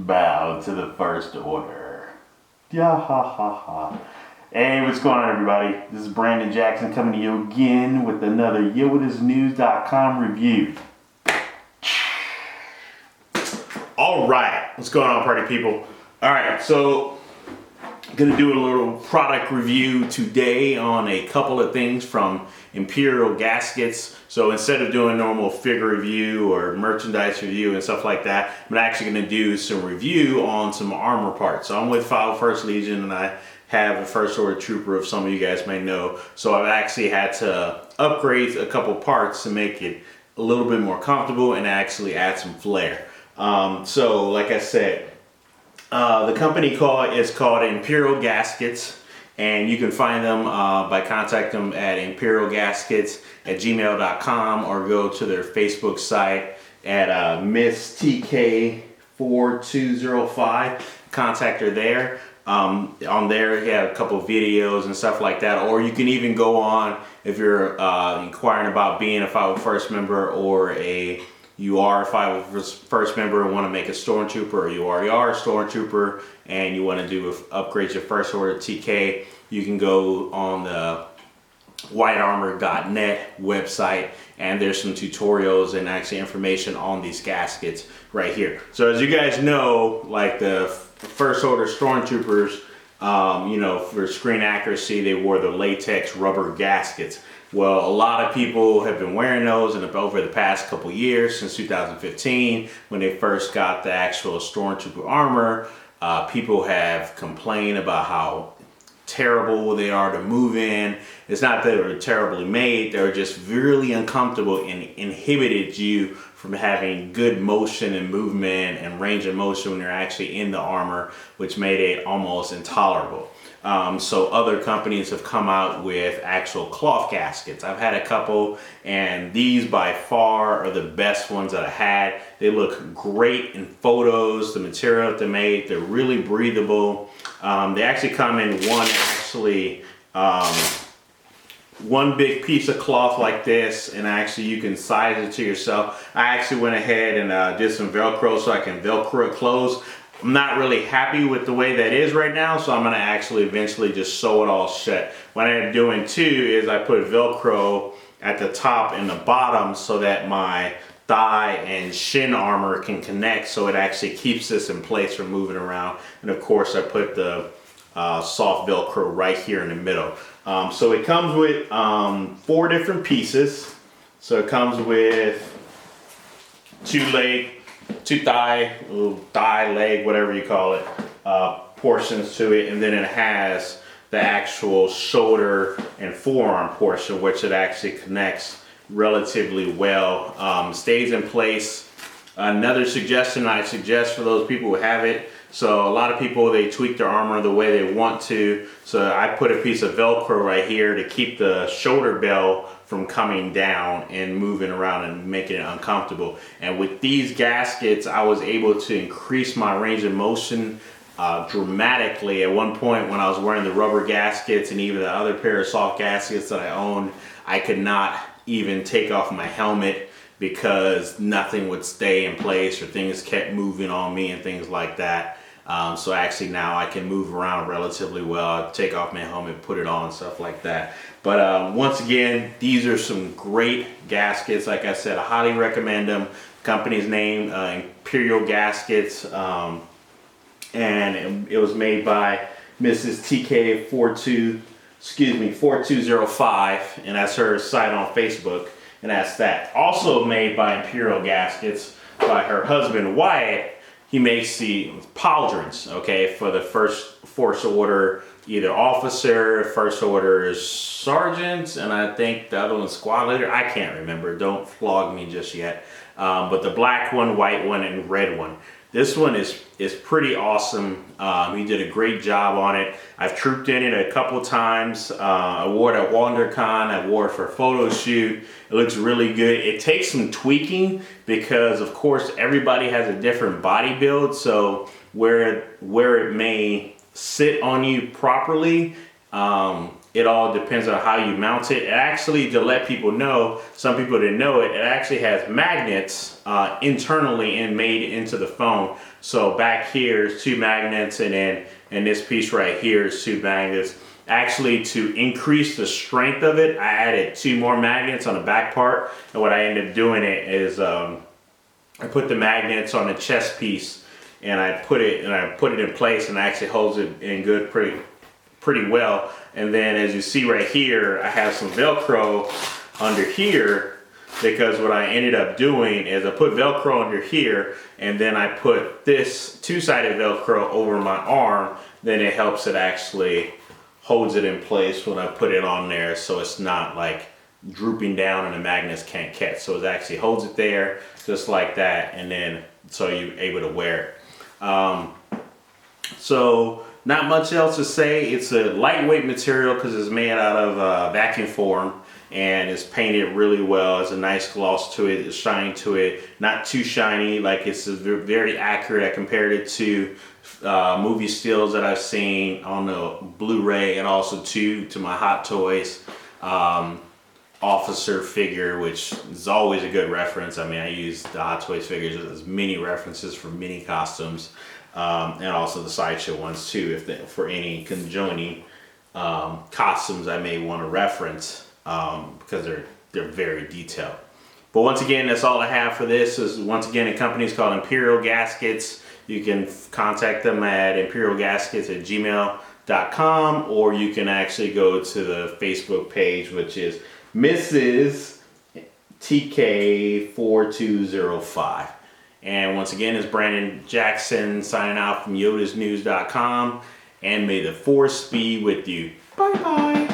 bow to the first order. Yeah, ha ha ha. Hey, what's going on, everybody? This is Brandon Jackson coming to you again with another YoItIsNews.com review. All right, what's going on, party people? All right, so gonna do a little product review today on a couple of things from Imperial Gaskets. So instead of doing normal figure review or merchandise review and stuff like that, I'm actually gonna do some review on some armor parts. So I'm with 1st Legion and I have a first order trooper, if some of you guys may know. So I've actually had to upgrade a couple parts to make it a little bit more comfortable and actually add some flair. So like I said, the company is called Imperial Gaskets, and you can find them by contacting them at imperialgaskets@gmail.com or go to their Facebook site at Miss TK4205. Contact her there. On there, you have a couple videos and stuff like that, or you can even go on if you're inquiring about being a 501st member, or you are a 501st member and want to make a Stormtrooper, or you already are a Stormtrooper and you want to upgrade your first order TK, you can go on the whitearmor.net website, and there's some tutorials and actually information on these gaskets right here. So as you guys know, like the first order Stormtroopers, for screen accuracy, they wore the latex rubber gaskets. Well, a lot of people have been wearing those over the past couple years, since 2015, when they first got the actual Stormtrooper armor. People have complained about how terrible they are to move in. It's not that they're terribly made, they're just really uncomfortable and inhibited you from having good motion and movement and range of motion when you're actually in the armor, which made it almost intolerable. So other companies have come out with actual cloth gaskets. I've had a couple, and these by far are the best ones that I had. They look great in photos. The material that they made, they're really breathable. They actually come in one big piece of cloth like this, and actually you can size it to yourself. I actually went ahead and did some Velcro so I can Velcro it closed. I'm not really happy with the way that is right now, so I'm gonna actually eventually just sew it all shut. What I am doing too is I put Velcro at the top and the bottom so that my thigh and shin armor can connect, so it actually keeps this in place from moving around. And of course I put the soft Velcro right here in the middle. So it comes with 4 different pieces. So it comes with 2 thigh, leg, whatever you call it, portions to it, and then it has the actual shoulder and forearm portion, which it actually connects relatively well. Stays in place. Another suggestion I suggest for those people who have it, so a lot of people, they tweak their armor the way they want to, so I put a piece of Velcro right here to keep the shoulder bell from coming down and moving around and making it uncomfortable. And with these gaskets, I was able to increase my range of motion dramatically. At one point when I was wearing the rubber gaskets and even the other pair of soft gaskets that I owned, I could not even take off my helmet because nothing would stay in place, or things kept moving on me and things like that. So actually now I can move around relatively well. I take off my helmet, put it on, stuff like that. But once again, these are some great gaskets. Like I said, I highly recommend them. Company's name, Imperial Gaskets, and it was made by Mrs. TK4205, and that's her site on Facebook, and that's that. Also made by Imperial Gaskets by her husband Wyatt. He makes the pauldrons, okay, for the first order, either officer, first order sergeant, and I think the other one's squad leader. I can't remember, don't flog me just yet. But the black one, white one, and red one. This one is pretty awesome. He did a great job on it. I've trooped in it a couple times. I wore it at WonderCon. I wore it for a photo shoot. It looks really good. It takes some tweaking because, of course, everybody has a different body build. So where it may sit on you properly, it all depends on how you mount it. It actually, to let people know, some people didn't know it, it actually has magnets internally and made into the phone. So back here is 2 magnets, and then in this piece right here is 2 magnets. Actually, to increase the strength of it, I added 2 more magnets on the back part. And what I ended up doing it is I put the magnets on the chest piece, and I put it in place, and it actually holds it in good pretty well. And then as you see right here, I have some Velcro under here, because what I ended up doing is I put Velcro under here, and then I put this 2-sided Velcro over my arm. Then it helps, it actually holds it in place when I put it on there, so it's not like drooping down and the magnets can't catch. So it actually holds it there just like that, and then so you're able to wear it. So not much else to say. It's a lightweight material because it's made out of vacuum form, and it's painted really well. It's a nice gloss to it, a shine to it, not too shiny. Like, it's very accurate. I compared it to movie stills that I've seen on the Blu-ray, and also to my Hot Toys officer figure, which is always a good reference. I mean, I use the Hot Toys figures as mini references for mini costumes, and also the Sideshow ones too, for any conjoining costumes I may want to reference, because they're very detailed. But once again, that's all I have for this. Once again, the company is called Imperial Gaskets. You can contact them at imperialgaskets@gmail.com, or you can actually go to the Facebook page, which is Mrs. TK4205. And once again, it's Brandon Jackson signing out from yodasnews.com, and may the force be with you. Bye bye.